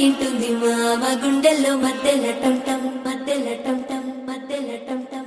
ఇంటుంది మామ గుండెల్లో మధ్యల టంటం మధ్యల టంటం మధ్యల టంటం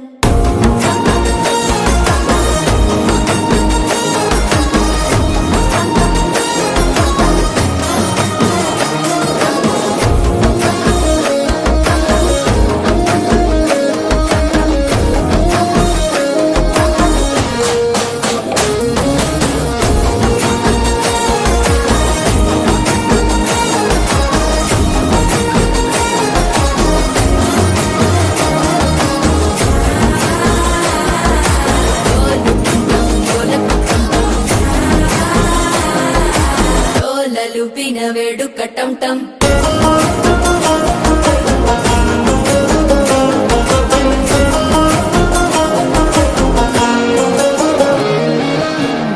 లుపిన వేడుక టంటం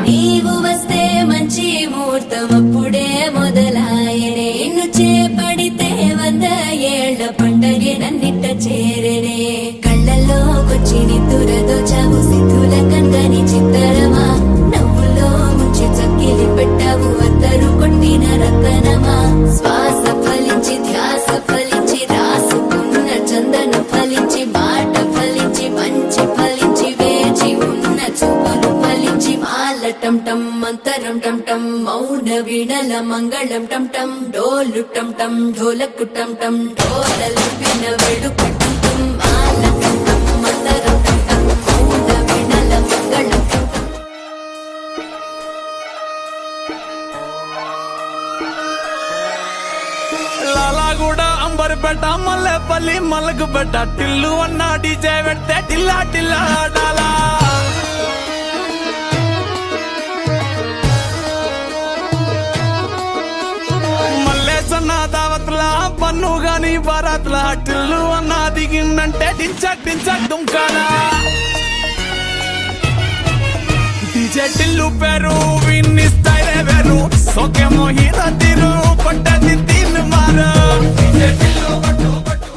నీవు వస్తే మంచి ముహూర్తం అప్పుడే మొదలాయనే నిన్ను చేపడితే 100 ఏళ్ల పండగే నన్నిట్ట చేరనే కళ్ళల్లోకొచ్చి నిద్దురదోచావు సిద్ధుల కందని చిత్తరమా నవ్వులో ముంచి చక్కిలి పెట్టావు అద్దరు కొట్టిన రతనమా శ్వాస ఫలించి ధ్యాస ఫలించి రాసుకున్న చందన ఫలించి మాట ఫలించి మంచి ఫలించి వేచి ఉన్న చూపులు ఫలించి మాల టంటం మంతరం టంటం మౌన వీణల మంగళం టంటం డోలు టంటం ఢోలకు టంటం ఢోలలు విన వేడుక టంటం మాల టంటం మంతరం టంటం మౌన వీణల మంగళం టంటం లాలాగూడ అంబర్పేట మల్లెపల్లి మలకుపేట టిల్లు అన్న డీజే పెడితే టిల్లా టిల్లా ఆడాలా మల్లేసన్న దావత్ల పన్ను గాని బారాత్ల టిల్లు అన్న దిగిందంటే టించక్ టించక్ దుంకాలా డీజే టిల్లు పేరు విన్ని స్టైల్ వేరు సోకేమో హీరో తీరు పట్టది తీన్ మారు డీజే టిల్లు పట్టు పట్టు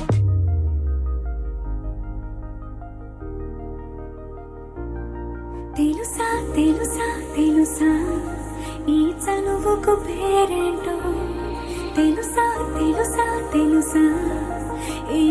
తెలుసా తెలుసా తెలుసా ఈ చనువుకు పేరేంటో తెలుసా తెలుసా తెలుసా ఈ